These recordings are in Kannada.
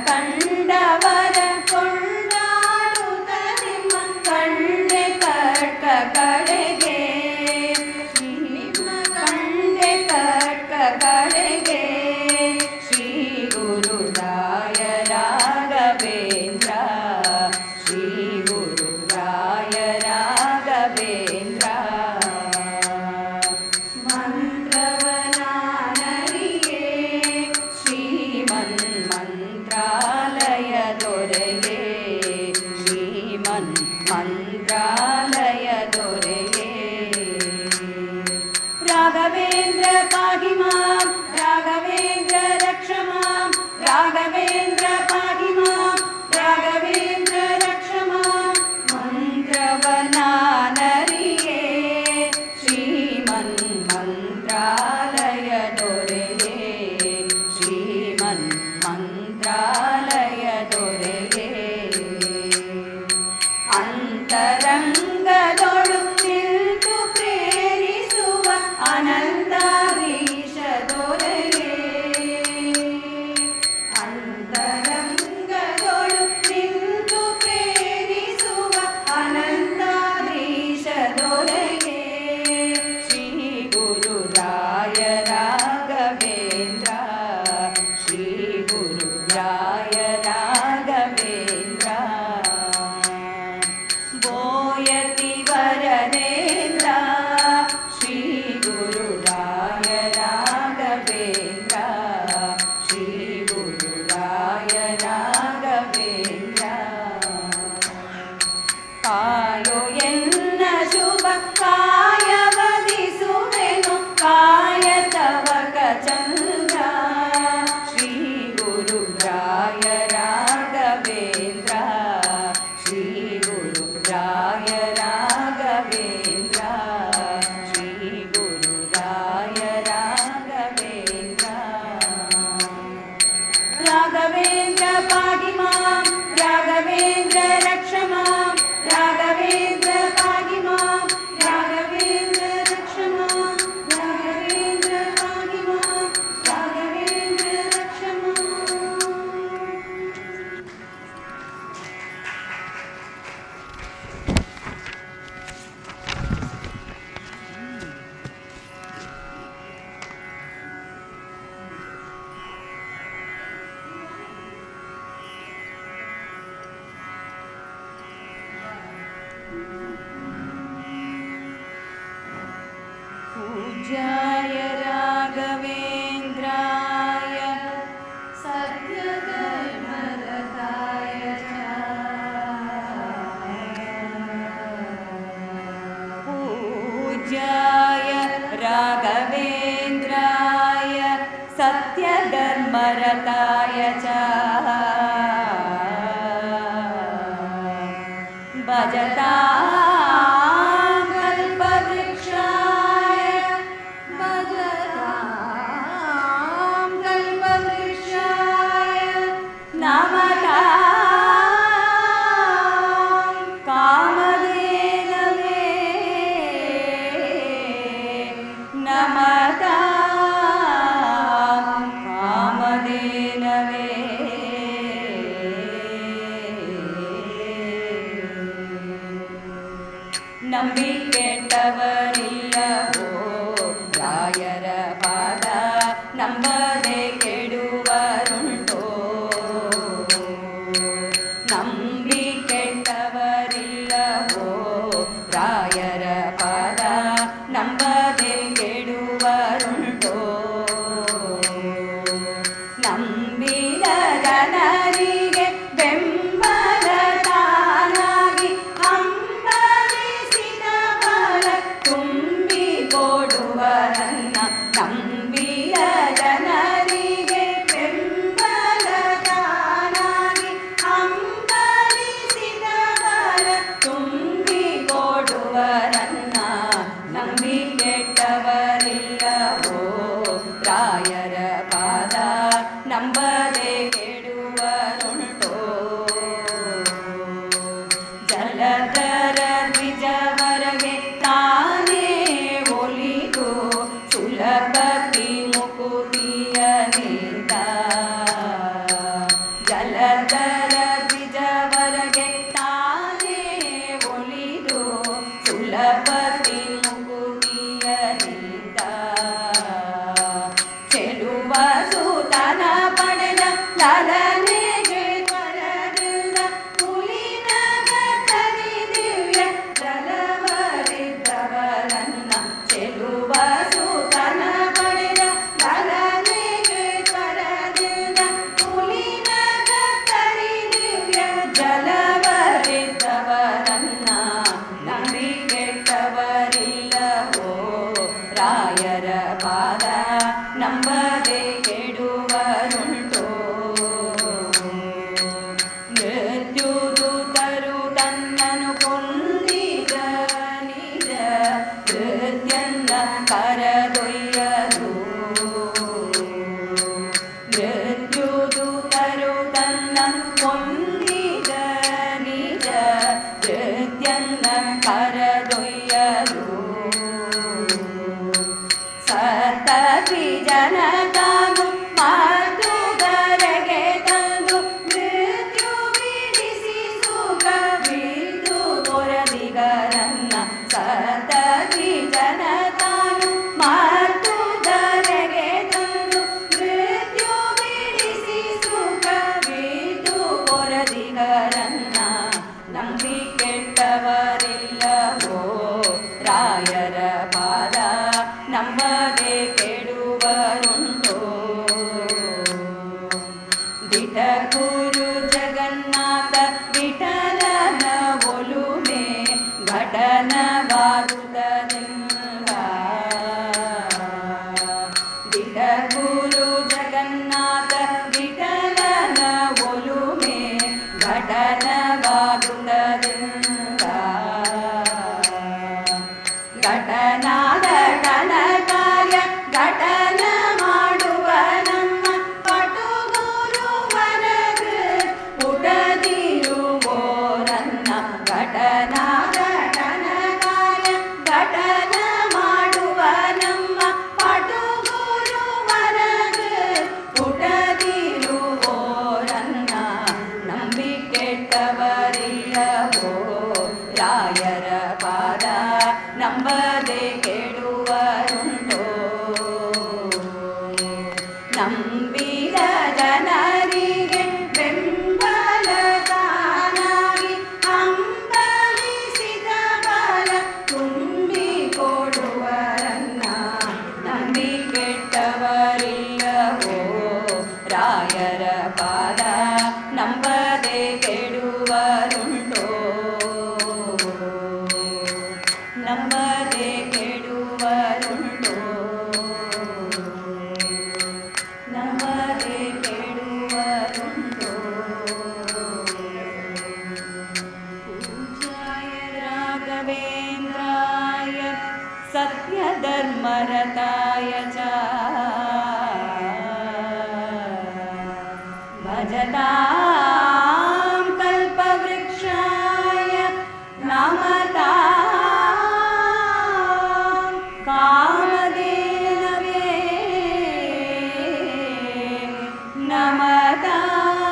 ಕಂಡವರ ಕೊಂಡಾಡುತ್ತ ನಿಮ್ಮ ಕಂಡೆ ಕಟ್ಟ ಕಡೆಗೆ ನಿಮ್ಮ ಕಂಡೆ ಕಟ್ಟ ಕಡೆಗೆ ಶ್ರೀ ಗುರುರಾಯ ರಾಘವೇಂದ್ರ ಶ್ರೀ ಗುರುರಾಯ ರಾಘವೇಂದ್ರ ಮಂತ್ರವನಾನರಿಯೇ ಶ್ರೀಮನ್ಮಂತ್ರಾಲಯ ದೊರೆಯೇ ಶ್ರೀಮನ್ಮಂತ್ರಾಲಯ ದೊರೆಯೇ ರಾಘವೇಂದ್ರ ಪಾಹಿ ಮಾಂ ರಾಘವೇಂದ್ರ ರಕ್ಷ ಮಾಂ ರಾಘವೇಂದ್ರ ಪಾಹಿ ಮಾಂ ರಾಘವೇಂದ್ರ ರಕ್ಷ ಮಾಂ ಮಂತ್ರವನಾನರಿಯೇ ಶ್ರೀಮನ್ಮಂತ್ರಾಲಯ ದೊರೆಯೇ ಶ್ರೀಮನ್ಮಂತ್ರಾಲಯ ದೊರೆಯೇ ಅಂತರಂಗದೊಳು ನಿಂತು ಪ್ರೇರಿಸುವ ಅನಂತಾಧೀಶ ದೊರೆಯೇ ಅಂತರಂಗದೊಳು ನಿಂತು ಪ್ರೇರಿಸುವ ಅನಂತಾಧೀಶ ದೊರೆಯೇ ಶ್ರೀ ಗುರುರಾಯ ರಾಘವೇಂದ್ರ ಶ್ರೀ ಗುರುರಾಯ ರಾಘವೇಂದ್ರ ಬೋಯತಿ ವರದೇಂದ್ರ ಶ್ರೀ ಗುರುರಾಯ ರಾಘವೇಂದ್ರ ಶ್ರೀ ಗುರುರಾಯ ರಾಘವೇಂದ್ರ ಕಾಯೋ ಎನ್ನ ಶುಭ ಕಾಯವದಿಸುವೆನು ಕಾಯ ತವಕ ಚಂದ್ರ ಶ್ರೀ ಗುರುರಾಯ ರಾಘವೇಂದ್ರ ಶ್ರೀ ಗುರುರಾಯ ರಾಘವೇಂದ್ರ ಶ್ರೀ ಗುರುರಾಯ ರಾಘವೇಂದ್ರ ರಾಘವೇಂದ್ರ ಪಾಹಿ ಮಾಂ ರಾಘವೇಂದ್ರ ರಕ್ಷ ಮಾಂ ರಾಘವೇಂದ್ರ ಪಾಹಿ ಮಾಂ ರಾಘವೇಂದ್ರ ರಕ್ಷ ಮಾಂ ರಾಘವೇಂದ್ರ ಪಾಹಿ ಮಾಂ ರಾಘವೇಂದ್ರ ರಕ್ಷ ಮಾಂ. पूज्याय राघवेन्द्राय सत्यधर्मरताय च पूज्याय राघवेन्द्राय सत्यधर्मरताय च भजतां कल्पवृक्षाय भजतां कल्पवृक्षाय नमतां कामधेनवे नमतां कामधेनवे ನಂಬಿ ಕೆಟ್ಟವರಿಲ್ಲವೋ ರಾಯರ ಪಾದ ನಂಬದೆ ಕೆಡುವರುಂಟೋ ನಂಬಿ ಕೆಟ್ಟವರಿಲ್ಲವೋ ರಾಯರ ಪಾದ ನಂಬದೆ ಕೆಡುವರುಂಟೋ ನಂಬಿದ ಜನರಿಗೆ ಬೆಂಬಲ ತಾನಾಗಿ ಹಂಬಲಿಸಿದ ಫಲ ತುಂಬಿ ಕೊಡುವರನ್ನ ನಂಬಿದ ಜನರಿಗೆ ಬೆಂಬಲ ತಾನಾಗಿ ಹಂಬಲಿಸಿದ ಫಲ ತುಂಬಿ ಕೊಡುವರನ್ನ ನಂಬಿ ಕೆಟ್ಟವರಿಲ್ಲವೋ ರಾಯರ ಪಾದ ನಂಬದೆ ಕೆಡುವರುಂಟೋ ಜಲಧರ ದ್ವಿಜವರಗೆ ತಾನೇ ಒಲಿದು ಸುಲಭತಿ ಮುಕುತಿಯ ನಿಂತ ಲಲನೆಗೆ ತ್ವರದಿಂದ ಹುಲಿನಗ ತರಿ ದಿವ್ಯ ಜಲವರಿದ್ದವರನ್ನ ಚೆಲುವ ಸುತನ ಪಡೆದ ಲಲನೆಗೆ ತ್ವರದಿಂದ ಹುಲಿನಗ ತರಿ ದಿವ್ಯ ಜಲವರಿದ್ದವರನ್ನ ನಂಬಿಕೆಟ್ಟವರಿಲ್ಲವೋ ರಾಯರ ಪಾದ ನಂಬದೆ ಕೆಡುವರುಂಟೋ ಮೃತ್ಯುದೂತರು ತನ್ನನು ಕೊಂದಿದ ನಿಜ ಕೃತ್ಯನ್ನ ಕರದೊಯ್ಯಲು ಮೃತ್ಯುದೂತರು ತನ್ನನು ಕೊಂದಿದ ನಿಜ ಕೃತ್ಯನ್ನ ಕರದೊಯ್ಯಲು ಸತತಿ ಜನತಾನು ಮಾತೃಗರೆಗೆ ತಂದು ಮೃತ್ಯು ಬಿಡಿಸಿ ಸುಖ ಬಿದ್ದು ತೊರದಿಗರನ್ನ ಸತತಿ ಜನತಾನು ಮಾತೃಗರೆಗೆ ತಂದು ಮೃತ್ಯು ಬಿಡಿಸಿ ಸುಖ ಬಿದ್ದು ತೊರದಿಗರನ್ನ ನಂಬಿಕೆಟ್ಟವರಿಲ್ಲವೋ ರಾಯರ ಪಾದ ನಂಬದೆ ಕೆಡುವರುಂಟೋ ದಿಟ ಗುರು ಜಗನ್ನಾಥ ವಿಠಲನ ಒಲುಮೆ ಘಟನವಾದುದರಿಂದ ದಿಟ ಗುರು ಜಗನ್ನಾಥ ವಿಠಲನ ಒಲುಮೆ ಘಟನವಾದುದರಿಂದ ಘಟನಾದ ಘಟನ ಕಾರ್ಯ ಘಟನ ಮಾಡುವ ನಮ್ಮ ಪಟುಗುರುವರಗ ಪುಟದಿರುವೋರನ್ನ ಘಟನಾದ ಘಟನ ಕಾರ್ಯ ಘಟನ ಮಾಡುವ ನಮ್ಮ ಪಟುಗುರುವರಗ ಪುಟದಿರುವೋರನ್ನ ನಂಬಿಕೆಟ್ಟವರಿಲ್ಲವೋ ರಾಯರ ಪಾದ ನಂಬದೆ ಕೆಡುವರುಂಟೋ ನಂಬಿದ ಜನರಿಗೆ ಬೆಂಬಲದಾನಾಗಿ ಹಂಬಲಿಸಿದ ಬಲ ತುಂಬಿಕೊಡುವರನ್ನ ನಂಬಿಕೆಟ್ಟವರಿಲ್ಲವೋ ರಾಯರ ಪಾದ ನಂಬದೆ ಕೆಡುವರುಂಟೋ ನಂಬದೆ ಕೆಡುವರುಂಟೋ ನಂಬದೆ ಕೆಡುವರುಂಟೋ ಪೂಜ್ಯಾಯ ರಾಘವೇಂದ್ರಾಯ ಸತ್ಯಧರ್ಮರತಾಯ ಚ ಭಜತಾಂ ಕಲ್ಪವೃಕ್ಷಾಯ ನಮತಾಂ ಕಾಮಧೇನವೇ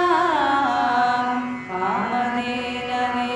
ನಮತಾಂ ಕಾಮಧೇನವೇ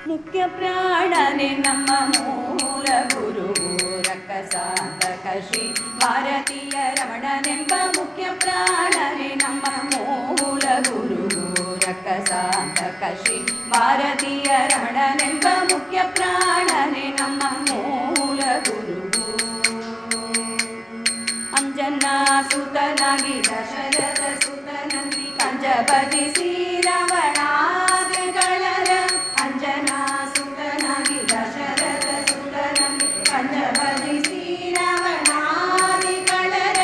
ಮುಖ್ಯ ಪ್ರಾಣನೆ ನಮ್ಮ ಮೂಲ ಗುರುವು ರಕ್ಕಸಾಂತಕ ಶ್ರೀ ಭಾರತೀಯ ರಮಣನೆಂಬ ಮುಖ್ಯ ಪ್ರಾಣನೆ ನಮ್ಮ ಮೂಲ ಗುರುವು ರಕ್ಕಸಾಂತಕ ಶ್ರೀ ಭಾರತೀಯ ರಮಣನೆಂಬ ಮುಖ್ಯ ಪ್ರಾಣನೆ ನಮ್ಮ ಮೂಲ ಗುರುವು ಅಂಜನಾ ಸುತನಾಗಿ ದಶರಥ ಸುತನಲ್ಲಿ ಕಂಜ ಭಜಿಸಿ ರಾವಣಾದಿಗಳರ ಅಂಜನಾ ಸುತನಾಗಿ ದಶರಥ ಸುತನಲ್ಲಿ ಕಂಜ ಭಜಿಸಿ ರಾವಣಾದಿಗಳರ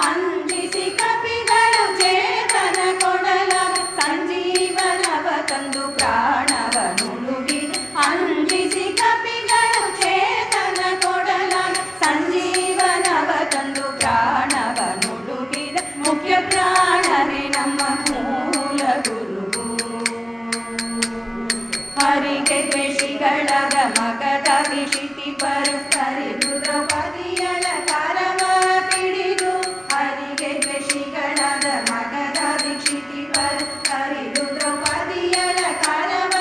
ಅಂಜಿಸಿ ಕಪಿಗಳು ಚೇತನ ಕೊಡಲ ಸಂಜೀವನವ ತಂದು ಪ್ರಾಣವ ನುಡುಗಿ ಅಂಜಿಸಿ ಕಪಿಗಳು ಚೇತನ ಕೊಡಲ ಸಂಜೀವನವ ತಂದು ಪ್ರಾಣವ ನುಡುಗಿದ ಮುಖ್ಯ ಪ್ರಾಣನೆ ನಮ್ಮ ಮೂಲ ಗುರು ಹರಿಗೆ ದ್ವೇಷಿಗಳಗ ಮಗದ ವಿಷಿತಿ ಪರು ಕರೆದು ದ್ರೌಪದಿಯಳ ಕಾರವ ಪಿಡಿದು ಹರಿಗೆ ದ್ವೇಷಿಗಳಗ ಮಗದ ವಿಷಿತಿ ಪರು ಕರೆದು ದ್ರೌಪದಿಯಳ ಕಾರವ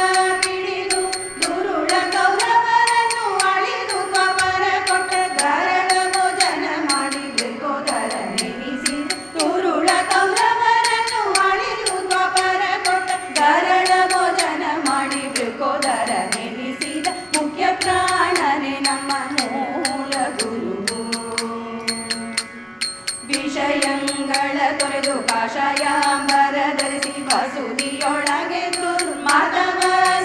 ಪಿಡಿದು ದುರುಳ ಕೌರವರನ್ನು ಅಳಿದು ದ್ವಾಪರ ಕೊಟ್ಟ ಗರಳ ಭೋಜನ ಮಾಡಿ ಮೃಗೋದರ ನೆನೆಸಿ ದುರುಳ ಕೌರವರನ್ನು ಅಳಿದು ದ್ವಾಪರ ಕೊಟ್ಟ ಗರಳ ಭೋಜನ ಮಾಡಿ ಮೃಗೋದರ ನೆನೆಸಿದ ಮುಖ್ಯ ಪ್ರಾಣನೆ ನಮ್ಮ ಮೂಲ ಗುರು ವಿಷಯಗಳ ತೊರೆದು ಕಾಷಾಯಾಂಬರ ಧರಿಸಿ ವಸುದಿಯೊಳಗೆ ದುರ್ಮಾರ್ಗವ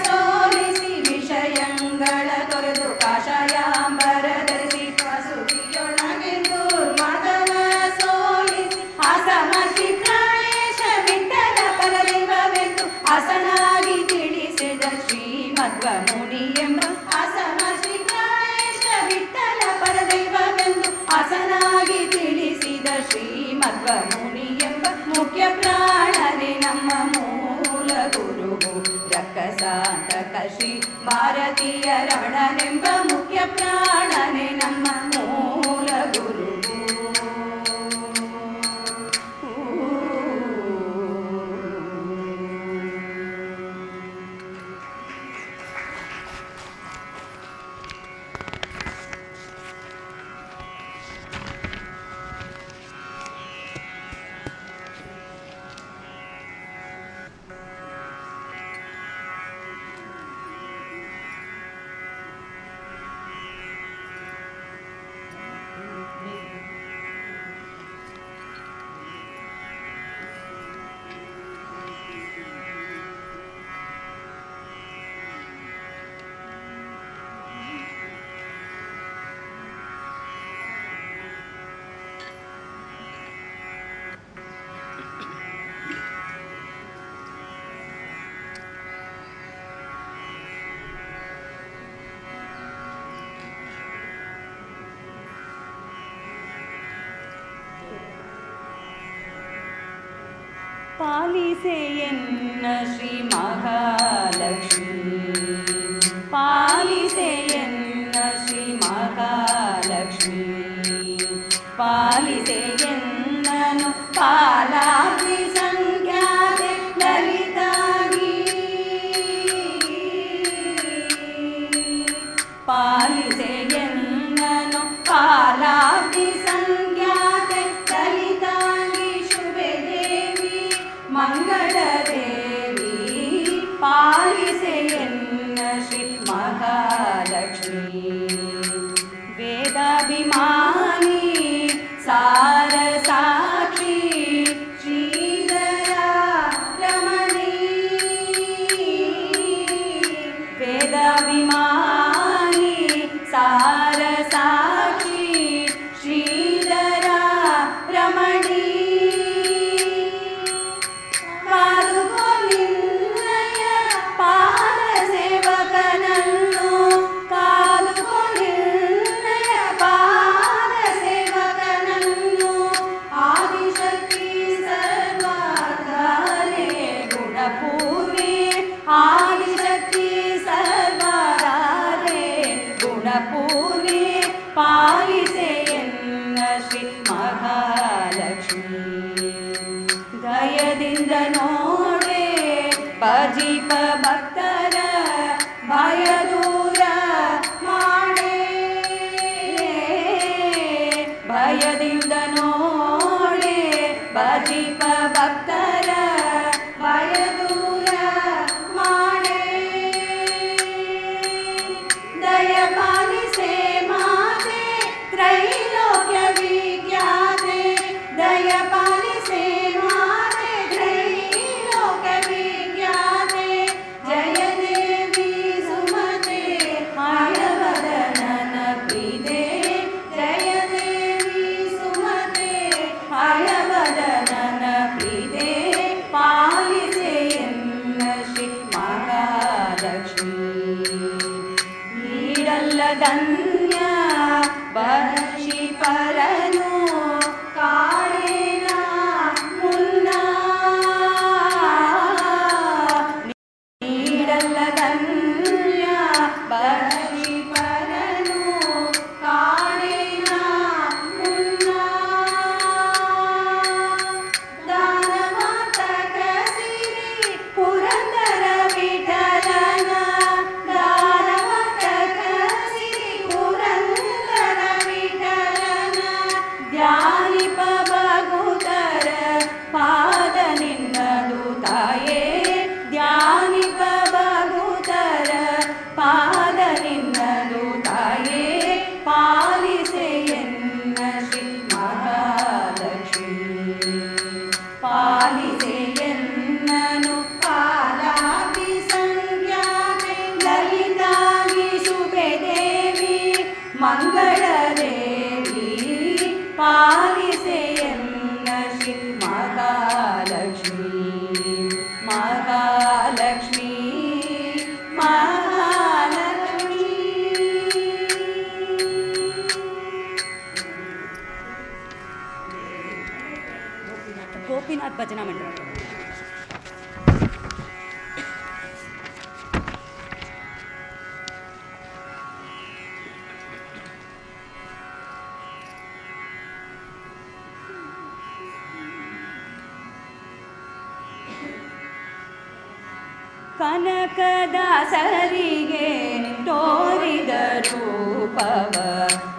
ಸೋಲಿಸಿ ವಿಷಯಗಳ ತೊರೆದು ಕಾಷಾಯಾಂಬರ ಧರಿಸಿ ವಸುದಿಯೊಳಗೆ ದುರ್ಮಾರ್ಗವ ಸೋಲಿಸಿ ಅಸಮರ್ಷಿ ಪ್ರಾಣೇಶ ವಿಠಲ ಪರದೈವವೆಂದು ಅಸನಾಗಿ ತಿಳಿಸಿದ ಶ್ರೀಮಧ್ವ ಮುನಿ ಎಂಬ ಅಸಮರ್ಷಿ ಪ್ರಾಣೇಶ ವಿಠಲ ಪರದೈವವೆಂದು ಅಸನಾಗಿ ತಿಳಿಸಿದ ಶ್ರೀಮಧ್ವ ಮುನಿ ಎಂಬ ಮುಖ್ಯ ಪ್ರಾಣನೆ ನಮ್ಮ ಮೂಲ ಗುರು ರಕ್ಕಸಾಂತಕ ಶ್ರೀ ಭಾರತೀಯ ರಮಣನೆಂಬ ಮುಖ್ಯ ಪ್ರಾಣನೆ ನಮ್ಮ ಮೂಲ ಗುರು ಪಾಲಿಸೆ ಎನ್ನ ಶ್ರೀ ಮಹಾಲಕ್ಷ್ಮಿ ಪಾಲಿಸೆ ಎನ್ನ ಶ್ರೀ ಮಹಾಲಕ್ಷ್ಮಿ ಪಾಲಿಸೆ ಎನ್ನನು ಪಾಲಾಗ್ನಿ ಸಂಖ್ಯಾತೆ ಲಲಿತಾಗಿ ಪಾಲಿಸೆ ಎನ್ನನು ಪಾಲಾಗ್ನಿ ಸಂಖ್ಯಾತೆ ಲಲಿತಾಗಿ ಶುಭೆ ದೇವಿ ಮಂಗಳ ದೇವಿ ಪಾಲಿಸೆ ಎನ್ನ ಶ್ರೀ ಮಹಾಲಕ್ಷ್ಮಿ ವೇದಾಭಿಮಾನಿ ಸಾರ ಸಾಕ್ಷಿ ಶ್ರೀಧರ ರಮಣಿ ವೇದಾಭಿಮಾನಿ ಸಾರ ಸಾಕ್ಷಿ ಶ್ರೀಧರ ರಮಣಿ ಕಾಲುಗೊಲಿನ್ನಯ ಪಾದ ಸೇವಕನನ್ನು ಕಾಲುಗೊಲಿನ್ನಯ ಪಾದ ಸೇವಕನನ್ನು ಆದಿಶಕ್ತಿ ಸರ್ವಾಧಾರೆ ಗುಣಪೂರ್ಣೆ ಆದಿಶಕ್ತಿ ಸರ್ವಾಧಾರೆ ಗುಣಪೂರ್ಣೆ ಪಾಲಿಸೆ ಎನ್ನ ಶ್ರೀ ಮಹಾಲಕ್ಷ್ಮಿ ದಯದಿಂದ ನೋಡೆ ಭಜಿಪ ಭಕ್ತರ ಭಯ ದೂರ ಮಾಡೆ ಭಯದಿಂದ ನೋಡೆ ಭಜಿಪ ಭಕ್ತರ ಭಯ ದೂರ ಮಾಡೆ ದಯ ಪಾಲಿಸೆ ಮಾತೆ ತ್ರೈಲೋಕ್ಯ ವಿಖ್ಯಾತೆ ದಯ ಪಾಲಿಸೆ ಮಾತೆ ತ್ರೈಲೋಕ್ಯ ವಿಖ್ಯಾತೆ ಜಯ ದೇವಿ ಸುಮತೆ ಹಯವದನನ ಪ್ರೀತೆ ಜಯ ದೇವಿ ಸುಮತೆ ಹಯವದನನ ಪ್ರೀತೆ ಪಾಲಿಸೆ ಎನ್ನ ಶ್ರೀ ಮಹಾಲಕ್ಷ್ಮಿ ನೀಡಲ್ಲದನ್ಯ ಬರ್ಷಿ ಪರನು ಕಾಳೇನ ಮುನ್ನ ನೀಡಲ್ಲದನ್ಯ ಮಂಗಳದೇವಿ ಪಾಲಿಸೆಯನ್ನ ಶ್ರೀ ಮಹಾಲಕ್ಷ್ಮೀ ಮಹಾಲಕ್ಷ್ಮೀ ಮಹಾಲಕ್ಷ್ಮೀ. ಗೋಪಿನಾಥ್ ಭಜನಾ ಮಂಡಳ. ಕನಕದಾಸರಿಗೆ ತೋರಿದ ರೂಪವ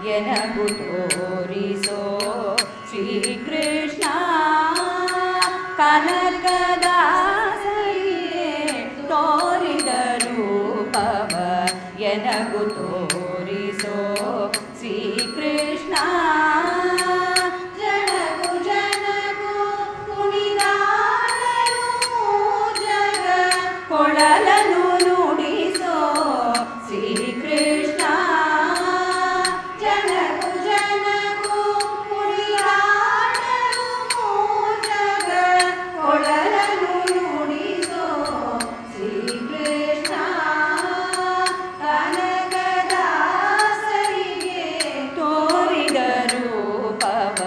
ಎನಗು ತೋರಿಸೋ ಶ್ರೀಕೃಷ್ಣ. ಕನಕದಾಸರಿಗೆ ತೋರಿದ ರೂಪವ ಎನಗು ತೋರಿಸೋ ಶ್ರೀಕೃಷ್ಣ. ಕೊಳಲನು ನುಡಿಸೋ ಶ್ರೀಕೃಷ್ಣ. ಜನಕು ಜನಕು ಕುಣಿದಾಡಲು ಜಗ ಕೊಳಲನು ನುಡಿಸೋ ಶ್ರೀಕೃಷ್ಣ. ಕನಕದಾಸರಿಗೆ ತೋರಿದ ರೂಪವ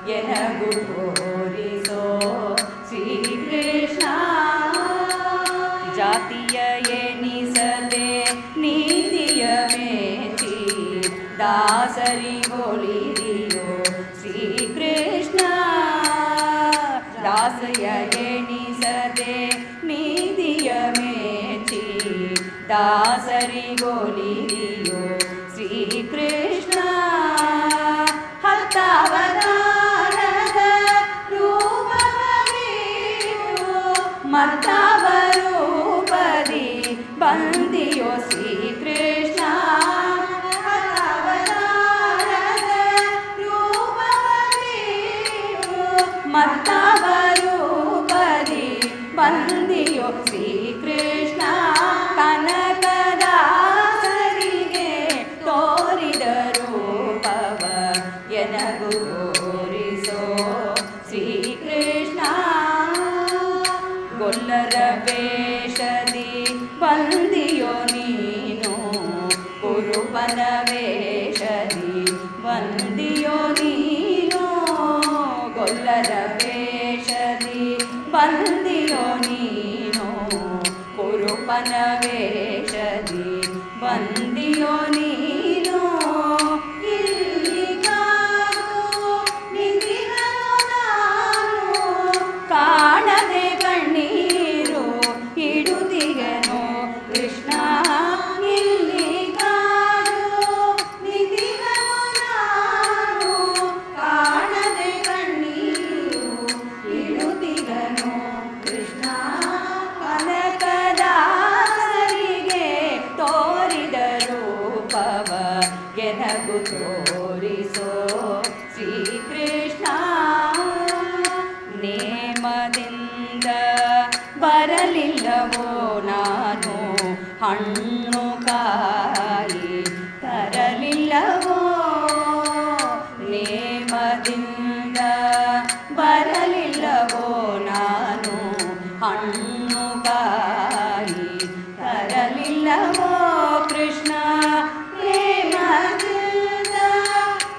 ಎನಗು ತೋರಿಸೋ ಶ್ರೀಕೃಷ್ಣ. ಜಾತಿಯ ಎನಿಸದೆ ನೀತಿಯ ಮೇಚಿ ದಾಸರಿಗೊಲಿದಿಯೋ ಶ್ರೀಕೃಷ್ಣ. ದಾಸಯ ಎನಿಸದೆ ನೀತಿಯ ಮೇಚಿ ದಾಸರಿಗೊಲಿದಿಯೋ ಶ್ರೀಕೃಷ್ಣ. ಹತ್ತಾವತಾರದ ರೂಪವೀರು ಮತ್ತವರೂಪದಿ ಬಂದಿಯೋ ಶ್ರೀಕೃಷ್ಣ. ಅವತಾರದ ರೂಪವೀರು ಮತ್ತವರೂಪದಿ ಬಂದಿಯೋ ಶ್ರೀಕೃಷ್ಣ. ಕನಕದಾಸರಿಗೆ ತೋರಿದ ರೂಪವ ಎನಗು ತೋರಿಸೋ ಶ್ರೀಕೃಷ್ಣ. ಗೊಲ್ಲರ ವೇಷದಿ ಬಂದಿಯೋ ನೀನು ಕುರುಪನ ವೇಷದಿ ಬಂದಿಯೋ ನೀನು. ಗೊಲ್ಲರ ವೇಷದಿ ಬಂದಿಯೋ ನೀನು ಕುರುಪನ ವೇಷದಿ ಬಂದಿಯೋ ನೀನು. ಕಾಣದೆ ಕಣ್ಣೀರು ಇಡುತ್ತಿಗೆನೋ ಕೃಷ್ಣ. ಇಲ್ಲಿ ಕಾದು ನಿಂತಿಗನು ನಾನು ಕಾಣದೆ ಕಣ್ಣೀರು ಇಡುತ್ತಿಗನು ಕೃಷ್ಣ. ಕನಕದಾಸರಿಗೆ ತೋರಿದ ರೂಪವ ಎನಗು ತೋರಿಸೋ ಶ್ರೀಕೃಷ್ಣ. ನೇಮದಿಂದ ಬರಲಿಲ್ಲವೋ ನಾನು ಹಣ್ಣು ಕಾಯಿ ತರಲಿಲ್ಲವೋ. ನೇಮದಿಂದ ಬರಲಿಲ್ಲವೋ ನಾನು ಹಣ್ಣು ಕಾಯಿ ತರಲಿಲ್ಲವೋ ಕೃಷ್ಣ. ಪ್ರೇಮದಿಂದ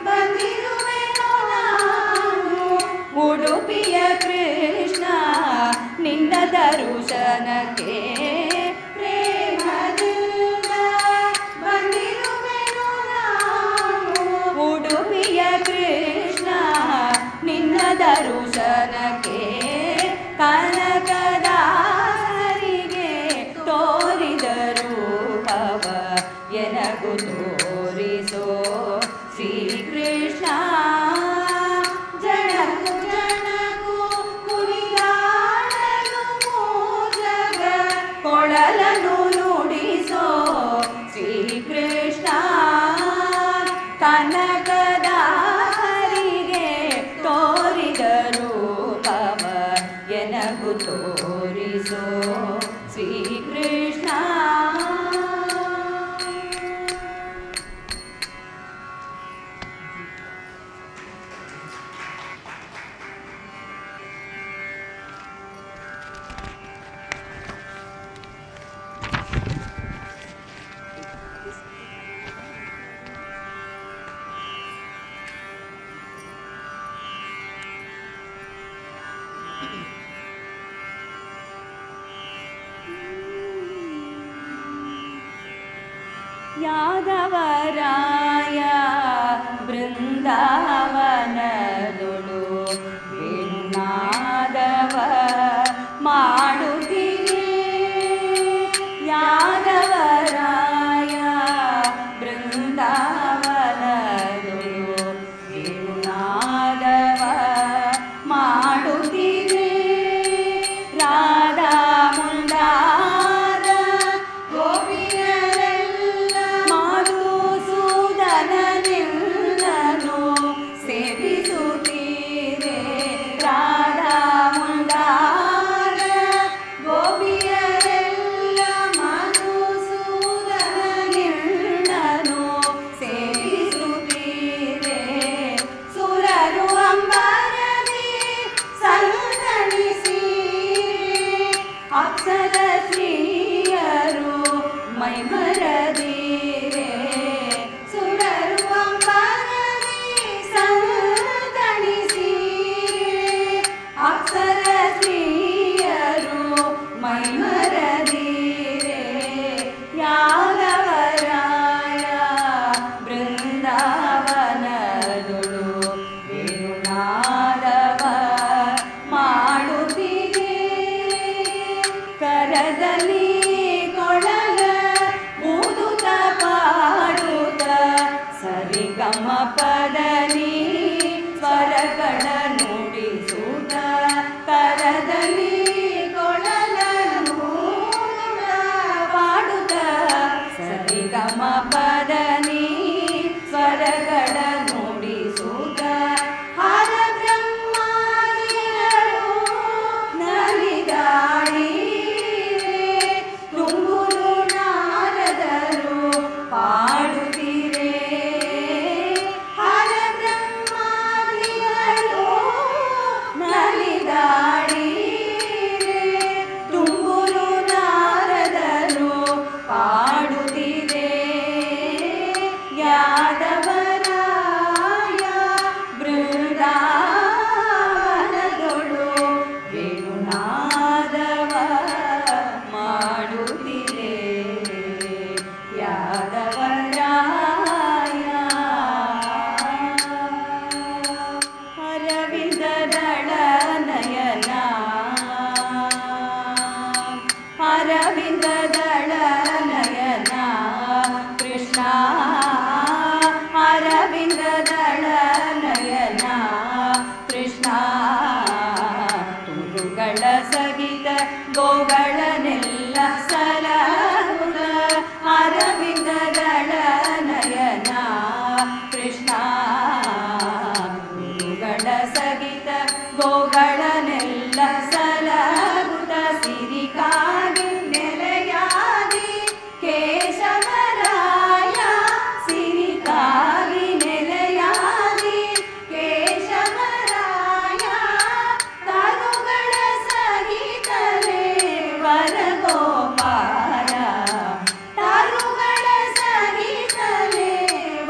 ಬಂದಿರುವೆನೋ ನಾನು ಉಡುಪಿಯ ಕೃಷ್ಣ ನಿನ್ನ ದರ್ಶನಕ್ಕೆ. ಪ್ರೇಮದಿಂದ ಬಂದಿರುವೆನೋ ನಾನು ಉಡುಪಿಯ ಕೃಷ್ಣ ನಿನ್ನ ದರ್ಶನಕ್ಕೆ. ಕನಕದಾಸರಿಗೆ ತೋರಿದ ರೂಪವ ಎನಗು ತೋರಿಸೋ ಶ್ರೀಕೃಷ್ಣ. ಜನಕು ಜನಕು ಕುಣಿದಾಡಲು ಜಗ ಕೊಳಲನು ನುಡಿಸೋ ಶ್ರೀಕೃಷ್ಣ. ಕನಕದಾಸರಿಗೆ ತೋರಿದ ರೂಪವ ಎನಗು ತೋರಿಸೋ ಶ್ರೀಕೃಷ್ಣ. ಯಾದವರಾಯ ಬೃಂದಾವನದೊಳು ವೇಣುನಾದವ ಮಾಡುತ್ತೀರಿ. ಯಾದವರಾಯ ಬೃಂದಾವನದೊಳು ವೇಣುನಾದವ ಮಾಡುತ್ತೀರಿ. ರಾಧಾ ಮುಂದಾದ ಗೋಪಿಯರೆಲ್ಲ ಮಧುಸೂದನನಿಲ್ಲನು ಸೇವಿಸುತ್ತೀರೆ. ರಾಧಾ ಮುಂದಾದ ಗೋಪಿಯರೆಲ್ಲ ಮಧುಸೂದನನಿಲ್ಲನು ಸೇವಿಸುತ್ತೀರೆ. ಸುರರು ಅಂಬರದಿ ಸಂತಣಿಸಿ ಅಪ್ಸರ ಶ್ರೀಯರು ಮೈಮರದಿರೆ. ಸುರರು ಅಂಬರದಿ ಸಂತಣಿಸಿ ಅಪ್ಸರ ಶ್ರೀಯರು ಮೈಮರದಿರೆ. ಯಾದವರಾಯ ಬೃಂದಾವನದೊಳು ವೇಣುನಾದವ ಮಾಡುತ್ತೀರಿ. ಕರದಲ್ಲಿ ಕೊಳಲ ಊದುತ್ತ ಪಾಡುತ್ತ ಸರಿಗಮ ಪದನಿ ಸ್ವರಗಳ ನುಡಿಸುತ್ತ. ಕರದಲ್ಲಿ ಕೊಳಲ ಊದುತ್ತ ಪಾಡುತ್ತ ಸರಿಗಮ ಪದನಿ ಸ್ವರಗಳ ನುಡಿಸುತ್ತ. ಹರ ಬ್ರಹ್ಮಾದಿಗಳು ನಲಿದಾಡಿ ತುಂಬುರು ನಾರದರು ಪಾಡುತ್ತೀರೆ. ಹರ ಬ್ರಹ್ಮಾದಿಗಳು ನಲಿದಾಡಿ ತುಂಬುರು ನಾರದರು ಪಾಡುತ್ತೀರೆ. ಯಾದವರಾಯ ಬೃಂದಾವನದೊಳು ವೇಣುನಾದವ ಮಾಡುತ್ತೀರೆ. ಯಾದವರಾಯ ಅರವಿಂದದಳ ನಯನ ಅರವಿಂದದಳ ನಯನ ಕೃಷ್ಣ ಅರವಿಂದದಳ ನಯನ ಕೃಷ್ಣ. ತುರುಗಳ ಸಗಿತ ಗೋಗಳನೆಲ್ಲ ಸಲಹುದ ಅರವಿಂದದಳ ನಯನ ಕೃಷ್ಣ. ತುರುಗಳ ಸಗಿತ ಗೋಗಳನೆಲ್ಲ ಸಲಹುದ ಸಿರಿಕಾಗಿ ನೆಲೆಯಾದಿ ಕೇಶವರಾಯ. ಸಿರಿಕಾಗಿ ನೆಲೆಯಾದಿ ಕೇಶವರಾಯ. ತರುಗಳ ಸಹಿತಲೇ ವರಗೋಪಾಲ. ತರುಗಳ ಸಹಿತಲೇ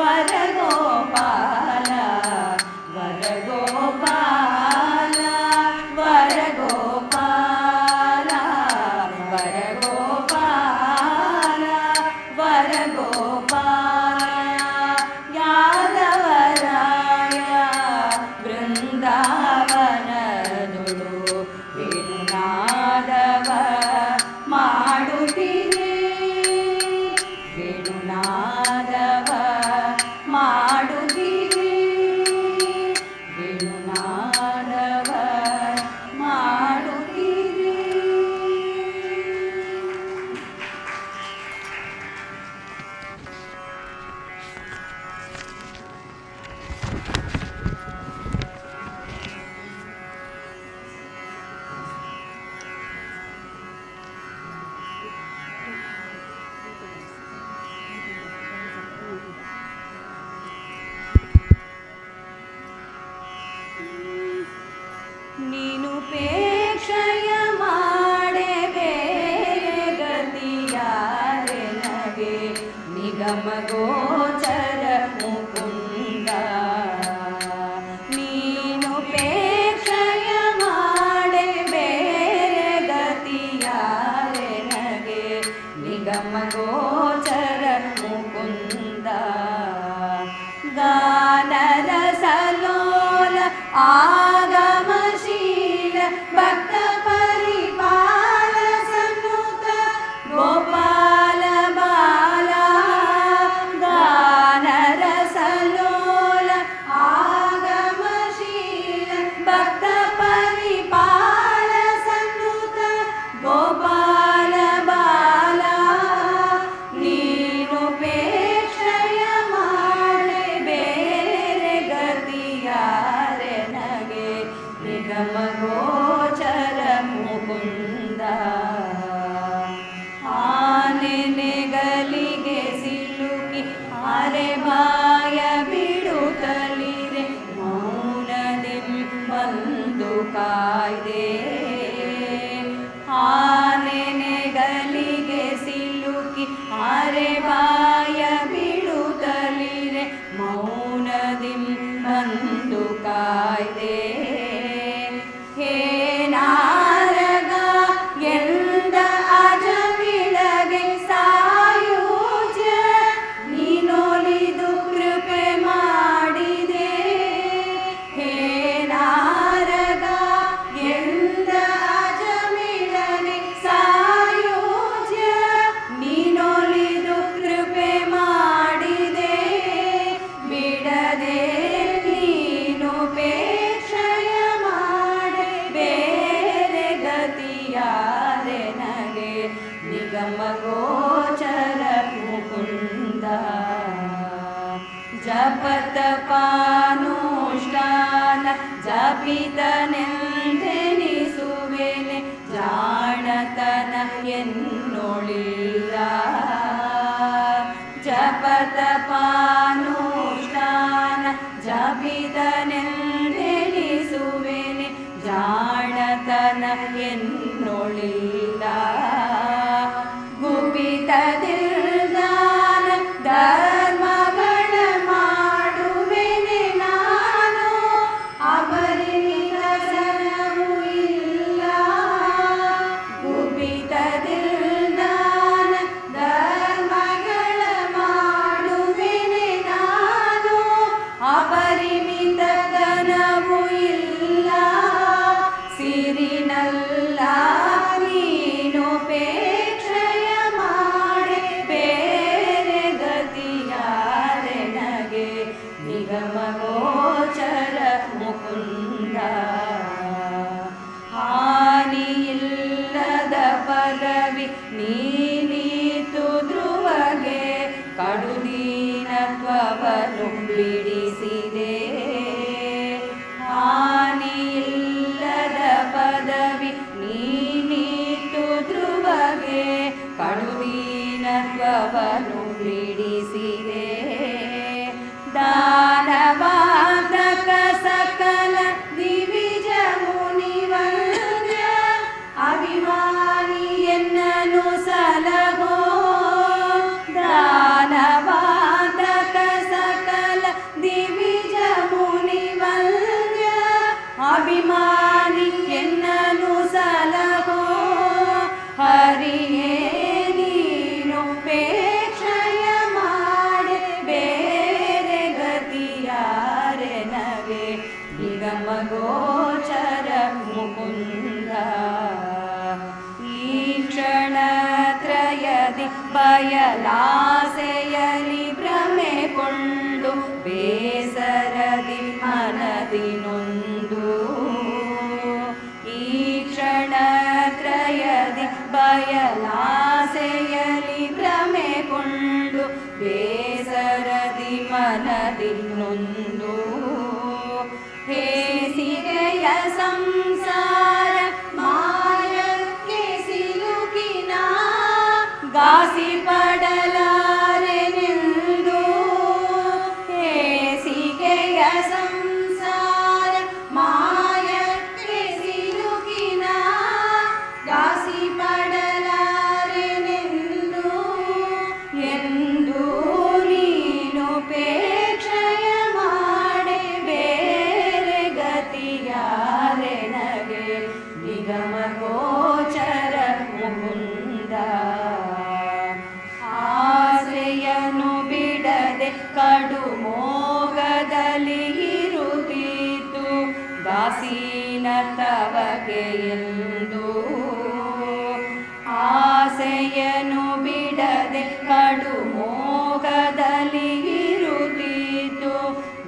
ವರಗೋಪಾಲ. ವರಗೋಪಾಲ ವರಗೋಪಾಲ ವರಗೋಪಾಲ ವರಗೋಪಾಲ. ಯಾದವರಾಯ ಬೃಂದಾವನದೊಳು ವೇಣುನಾದವ ಮಾಡುತ್ತೀರಿ. ವೇಣುನಾದವ ಮಾಡುತ್ತೀರಿ. ವೇಣುನಾದವ ಮಾಡುತ್ತೀರಿ. ನೀನು ಪೇಕ್ಷಯ ಮಾಡೆ ಬೇರೆ ಗತಿಯಾರೆ ನಗೆ ನಿಗಮ ಗೋಚರ ಮುಕುಂದ. ನೀನು ಪೇಕ್ಷಯ ಮಾಡೆ ಬೇರೆ ಗತಿಯಾರೆ ನಗೆ ನಿಗಮ ಗೋಚರ ಮುಕುಂದ. ಜಪಿತನೆಂದೆನಿಸುವೆನೆ ಜಾಣತನ ಎನ್ನೊಳಿಲ್ಲ ಜಪತಪಾನುಷ್ಠಾನ ಜಪಿತನೆಂದೆನಿಸುವೆನೆ ಜಾಣತನ ಎನ್ನೊಳಿಲ್ಲ ಗುಪಿತದಿಲ್ದಾನ ಧರ್ಮಗಳ ಮಾಡುವೆನೆ ನಾನು ಅಪರಿಮಿತ ಜನವೂ ಇಲ್ಲ ಗುಪಿತದಿಲ್ದಾನ ಧರ್ಮಗಳ ಮಾಡುವೆನೆ ನಾನು ಅಪರಿಮಿತ ಧನವೂ ಇಲ್ಲ ಸಿರಿನಲ್ಲ ನೀನೋಪೇಕ್ಷೆಯ ಮಾಡಿ ಬೇರೆ ಗತಿಯಾರೆ ನಗೆ ನಿಗಮ ಗೋಚರ ಮುಕುಂದ ಹಾನಿಯಿಲ್ಲದ ಪದವಿ ನೀನೀತು ಧ್ರುವಗೆ ಕಡುದೀನತ್ವವನ್ನು ಬಿಡಿಸಿದೆ ಹಾನಿಯಿಲ್ಲದ ಪದವಿ ನೀನೀತು ಧ್ರುವಗೆ ಕಡುದೀನತ್ವವನ್ನು ಬಿಡಿಸಿದೆ ದಾನವಾದಕ ಸಕಲ ದಿವಿಜ ಮುನಿವಂದ್ಯ ಅಭಿಮಾನಿ ಎನ್ನನು ಸಲಹೋ ದಾನವಾದಕ ಸಕಲ ದಿವಿಜ ಮುನಿವಂದ್ಯ ಅಭಿಮಾನಿ ಎನ್ನನು ಸಲಹೋ ಹರಿಯೇ ನೀನು ಪೇಕ್ಷಯ ಮಾಡಿ ಬೇರೆ ಗತಿಯಾರೆ ನಗೆ ನಿಗಮ ಗೋಚರ ಮುಕುಂದ ಈ ಕ್ಷಣತ್ರಯದಿ ಬಯಲಾಸೆಯಲಿ ಭ್ರಮೆಗೊಂಡು ಬೇಸರದಿ ಮನದಿ ನೊಂದು ಈ ಕ್ಷಣತ್ರಯದಿ ಬಯಲಾಸೆಯಲಿ ಭ್ರಮೆಗೊಂಡು ಬೇಸರದಿ ಮನದಿ ನೊಂದು ಹೇಸಿಗೆಯ ಸಂಸಾರ ಮಾಯಕ್ಕೆ ಸಿಲುಕಿನ ಗಾಸಿ ಪಡಲಾರೆನೆಂದು ಹೇಸಿಗೆಯ ಸಂಸಾರ ಮಾಯಕ್ಕೆ ಸಿಲುಕಿನ ಗಾಸಿ ಪಡಲಾರೆನೆಂದು ಎಂದು ನೀನು ಪೇಕ್ಷಯ ಮಾಡಿ ಬೇರೆ ಗತಿಯಾರೆ ನಗೆ ನಿಗಮ ಗೋಚರ ಮುಕುಂದ ಆಸೆಯನ್ನು ಬಿಡದೆ ಕಡು ಮೋಗದಲ್ಲಿ ಇರುತ್ತಿದ್ದು ದಾಸೀನ ತವಗೆ ಎಂದು ಆಸೆಯನ್ನು ಬಿಡದೆ ಕಡು ಮೋಗದಲ್ಲಿ ಇರುತ್ತಿದ್ದು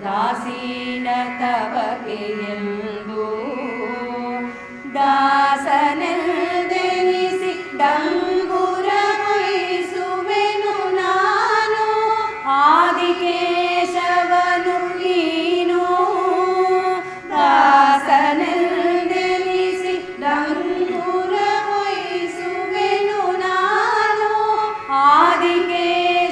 ದಾಸೀನ ತವಗೆ ಎಂದು ದಾಸನೆಂದೆನಿಸಿ ಡಂಗುರ ವಹಿಸುವೆನು ನಾನು ಆದಿಕೇಶವನು ನೀನು ದಾಸನೆಂದೆನಿಸಿ ಡಂಗುರ ವಹಿಸುವೆನು ನಾನು ಆದಿಕೇಶವನು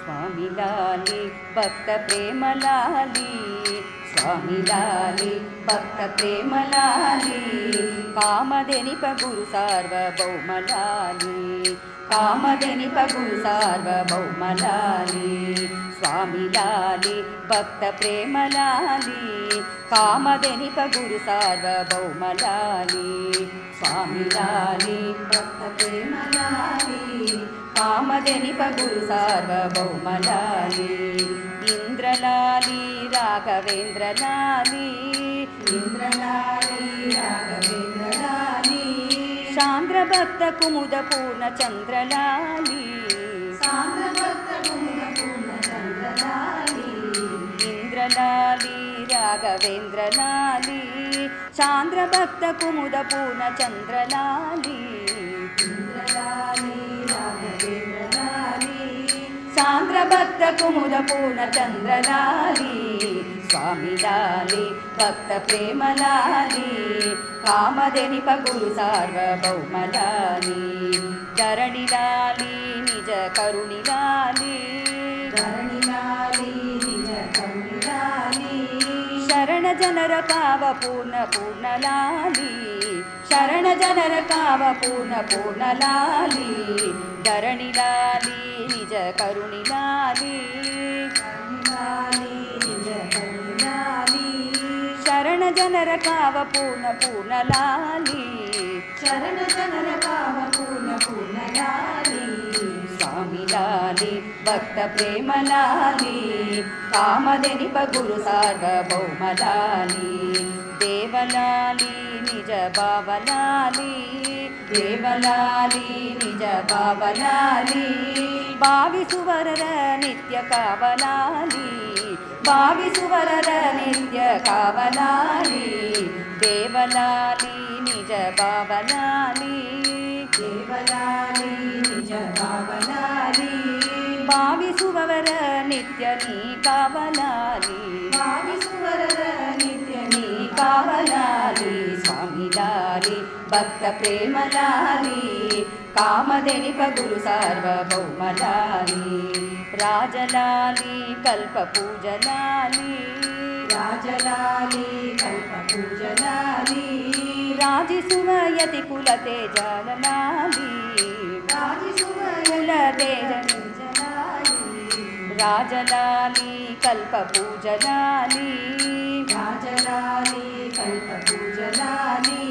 स्वामी लाली भक्त प्रेम लाली स्वामी लाली भक्त प्रेम लाली कामधेनिप गुरु सार्वभौम लाली कामधेनिप गुरु सार्वभौम लाली स्वामी लाली भक्त प्रेम लाली कामधेनिप गुरु सार्वभौम लाली स्वामी लाली भक्त प्रेम लाली कामधेनिप गुरु सार्वभौम लाली इंद्रलाली राघवेंद्र लाली इंद्रलाली राघवेंद्र लाली शांद्र भक्त कुमुद पूर्ण चंद्र लाली शांद्र भक्त कुमुद पूर्ण चंद्र लाली इंद्रलाली राघवेंद्र लाली शांद्र भक्त कुमुद पूर्ण चंद्र लाली इंद्रलाली राघवेंद्र लाली शांद्र भक्त कुमुद पूर्ण चंद्र लाली स्वामी लाली भक्त प्रेम लाली कामधेनिप गुरु सार्वभौम लाली धरणि लाली निज करुणि लाली धरणि लाली निज करुणि लाली शरण जनर काव पूर्ण पूर्ण लाली शरण जनर काव पूर्ण पूर्ण लाली धरणि लाली निज करुणि लाली शरण जनर काव पूर्ण पूर्ण लाली शरण जनर काव पूर्ण पूर्ण लाली स्वामी लाली भक्त प्रेम लाली कामधेनिप गुरु सार्वभौम लाली देवलाली निज भावलाली देवलाली निज भावलाली भाविसुवरर नित्य कावलाली भाविसुवरर नित्य कावलाली देवलाली निज भावलाली देवलाली निज भावलाली भाविसुवरर नित्य नी कावलाली भाविसुवरर नित्य नी कावलाली स्वामी लाली भक्त प्रेम लाली कामधेनिप गुरु सार्वभौम लाली राजलाली कल्पपूजलाली राजलाली कल्पपूजलाली राजिसुवयति कुलतेजलाली राजिसुवयलतेजलाली राजलाली कल्पपूजलाली राजलाली कल्पपूजलाली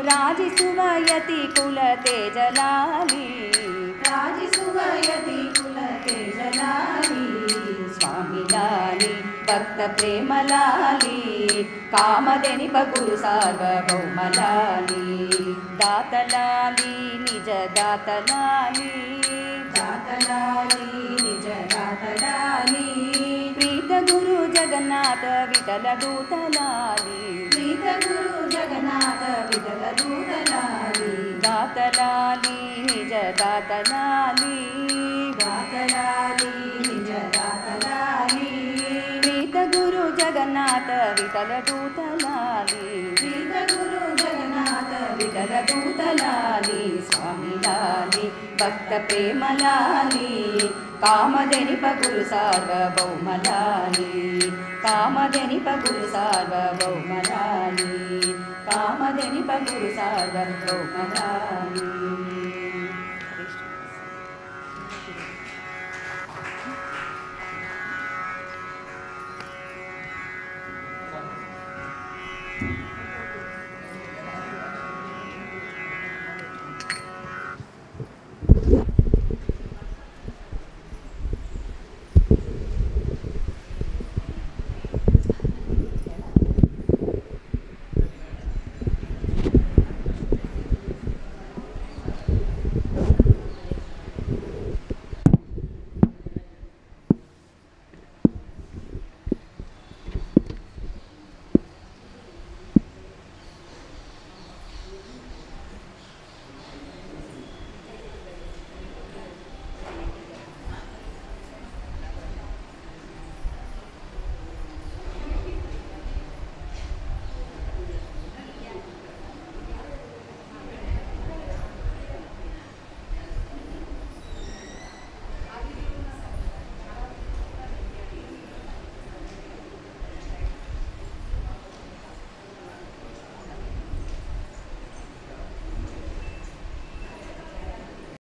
राजिसुवयति कुलतेजलाली राजिसुवयति कुलतेजलाली स्वामी लाली भक्त प्रेम लाली कामधेनिप गुरु सार्वभौम लाली दातलाली निज दातलाली दातलाली निज दातलाली प्रीत गुरु जगन्नाथ विठल दूतलाली प्रीत गुरु जगन्नाथ विठल दूतलाली दातलाली निज दातलाली दातलाली निज दातलाली प्रीत गुरु जगन्नाथ विठल दूतलाली प्रीत गुरु जगन्नाथ विठल दूतलाली स्वामी लाली भक्त प्रेम लाली कामधेनिप गुरु सार्वभौम लाली कामधेनिप गुरु सार्वभौम लाली कामधेनिप गुरु सार्वभौम लाली।